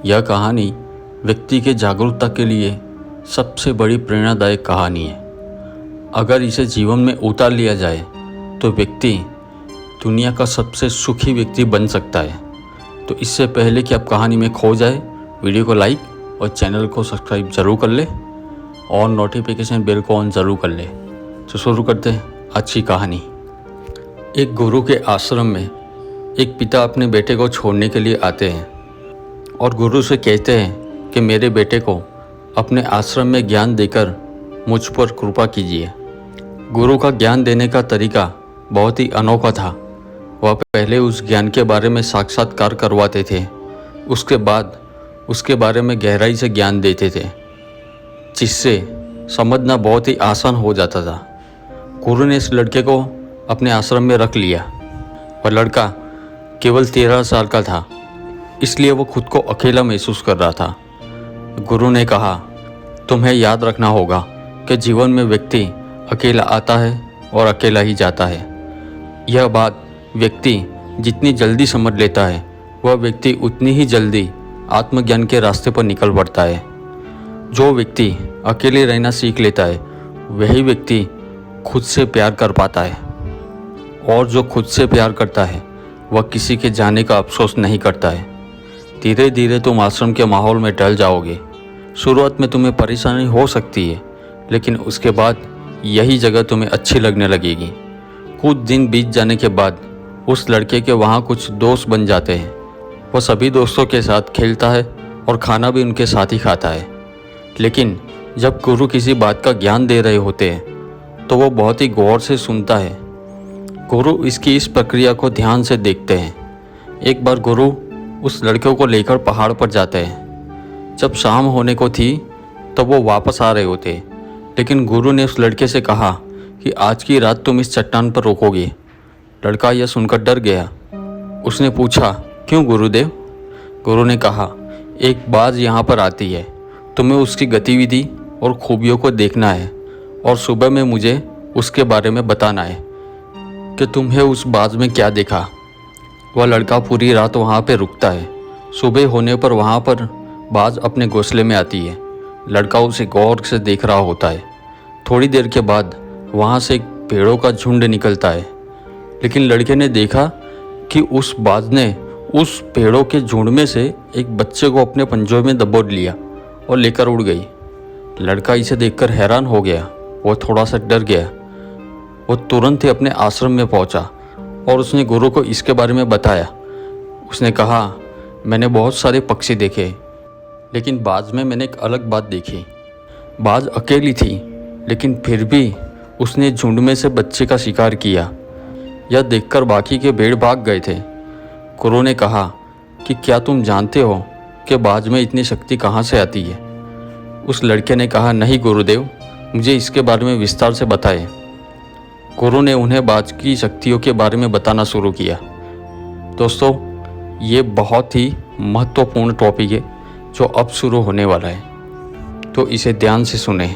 यह कहानी व्यक्ति के जागरूकता के लिए सबसे बड़ी प्रेरणादायक कहानी है। अगर इसे जीवन में उतार लिया जाए तो व्यक्ति दुनिया का सबसे सुखी व्यक्ति बन सकता है। तो इससे पहले कि आप कहानी में खो जाए, वीडियो को लाइक और चैनल को सब्सक्राइब जरूर कर ले और नोटिफिकेशन बेल को ऑन ज़रूर कर ले। तो शुरू करते हैं आज की कहानी। एक गुरु के आश्रम में एक पिता अपने बेटे को छोड़ने के लिए आते हैं और गुरु से कहते हैं कि मेरे बेटे को अपने आश्रम में ज्ञान देकर मुझ पर कृपा कीजिए। गुरु का ज्ञान देने का तरीका बहुत ही अनोखा था। वह पहले उस ज्ञान के बारे में साक्षात्कार करवाते थे, उसके बाद उसके बारे में गहराई से ज्ञान देते थे, जिससे समझना बहुत ही आसान हो जाता था। गुरु ने इस लड़के को अपने आश्रम में रख लिया। वह लड़का केवल 13 साल का था, इसलिए वो खुद को अकेला महसूस कर रहा था। गुरु ने कहा, तुम्हें याद रखना होगा कि जीवन में व्यक्ति अकेला आता है और अकेला ही जाता है। यह बात व्यक्ति जितनी जल्दी समझ लेता है, वह व्यक्ति उतनी ही जल्दी आत्मज्ञान के रास्ते पर निकल पड़ता है। जो व्यक्ति अकेले रहना सीख लेता है, वही व्यक्ति खुद से प्यार कर पाता है, और जो खुद से प्यार करता है वह किसी के जाने का अफसोस नहीं करता है। धीरे धीरे तुम आश्रम के माहौल में ढल जाओगे। शुरुआत में तुम्हें परेशानी हो सकती है, लेकिन उसके बाद यही जगह तुम्हें अच्छी लगने लगेगी। कुछ दिन बीत जाने के बाद उस लड़के के वहाँ कुछ दोस्त बन जाते हैं। वह सभी दोस्तों के साथ खेलता है और खाना भी उनके साथ ही खाता है। लेकिन जब गुरु किसी बात का ज्ञान दे रहे होते हैं तो वो बहुत ही गौर से सुनता है। गुरु इसकी इस प्रक्रिया को ध्यान से देखते हैं। एक बार गुरु उस लड़के को लेकर पहाड़ पर जाते हैं। जब शाम होने को थी तब वो वापस आ रहे होते, लेकिन गुरु ने उस लड़के से कहा कि आज की रात तुम इस चट्टान पर रुकोगे। लड़का यह सुनकर डर गया। उसने पूछा, क्यों गुरुदेव? गुरु ने कहा, एक बाज यहाँ पर आती है, तुम्हें उसकी गतिविधि और खूबियों को देखना है और सुबह में मुझे उसके बारे में बताना है कि तुम्हें उस बाज में क्या देखा। वह लड़का पूरी रात वहाँ पे रुकता है। सुबह होने पर वहाँ पर बाज अपने घोंसले में आती है। लड़का उसे गौर से देख रहा होता है। थोड़ी देर के बाद वहाँ से एक भेड़ों का झुंड निकलता है, लेकिन लड़के ने देखा कि उस बाज ने उस भेड़ों के झुंड में से एक बच्चे को अपने पंजों में दबोच लिया और लेकर उड़ गई। लड़का इसे देखकर हैरान हो गया। वह थोड़ा सा डर गया। वो तुरंत ही अपने आश्रम में पहुंचा और उसने गुरु को इसके बारे में बताया। उसने कहा, मैंने बहुत सारे पक्षी देखे, लेकिन बाज में मैंने एक अलग बात देखी। बाज अकेली थी, लेकिन फिर भी उसने झुंड में से बच्चे का शिकार किया। यह देखकर बाकी के भेड़ भाग गए थे। गुरु ने कहा कि क्या तुम जानते हो कि बाज में इतनी शक्ति कहाँ से आती है? उस लड़के ने कहा, नहीं गुरुदेव, मुझे इसके बारे में विस्तार से बताएं। गुरु ने उन्हें बाज की शक्तियों के बारे में बताना शुरू किया। दोस्तों, ये बहुत ही महत्वपूर्ण टॉपिक है जो अब शुरू होने वाला है, तो इसे ध्यान से सुने।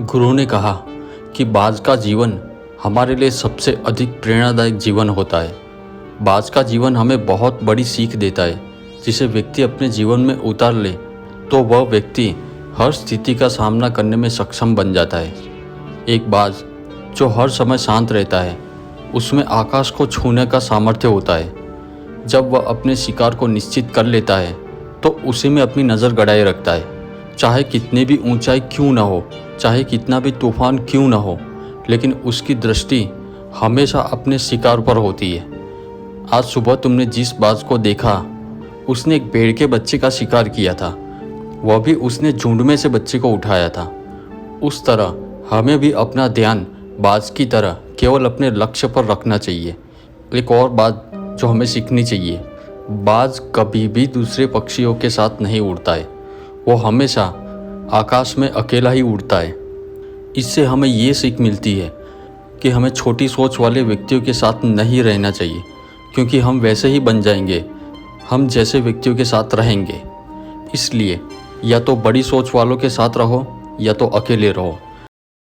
गुरु ने कहा कि बाज का जीवन हमारे लिए सबसे अधिक प्रेरणादायक जीवन होता है। बाज का जीवन हमें बहुत बड़ी सीख देता है, जिसे व्यक्ति अपने जीवन में उतार ले तो वह व्यक्ति हर स्थिति का सामना करने में सक्षम बन जाता है। एक बाज जो हर समय शांत रहता है, उसमें आकाश को छूने का सामर्थ्य होता है। जब वह अपने शिकार को निश्चित कर लेता है तो उसी में अपनी नज़र गड़ाए रखता है। चाहे कितनी भी ऊंचाई क्यों न हो, चाहे कितना भी तूफान क्यों न हो, लेकिन उसकी दृष्टि हमेशा अपने शिकार पर होती है। आज सुबह तुमने जिस बाज को देखा, उसने एक भेड़ के बच्चे का शिकार किया था। वह भी उसने झुंड में से बच्चे को उठाया था। उस तरह हमें भी अपना ध्यान बाज की तरह केवल अपने लक्ष्य पर रखना चाहिए। एक और बात जो हमें सीखनी चाहिए, बाज कभी भी दूसरे पक्षियों के साथ नहीं उड़ता है। वो हमेशा आकाश में अकेला ही उड़ता है। इससे हमें ये सीख मिलती है कि हमें छोटी सोच वाले व्यक्तियों के साथ नहीं रहना चाहिए, क्योंकि हम वैसे ही बन जाएंगे हम जैसे व्यक्तियों के साथ रहेंगे। इसलिए या तो बड़ी सोच वालों के साथ रहो या तो अकेले रहो।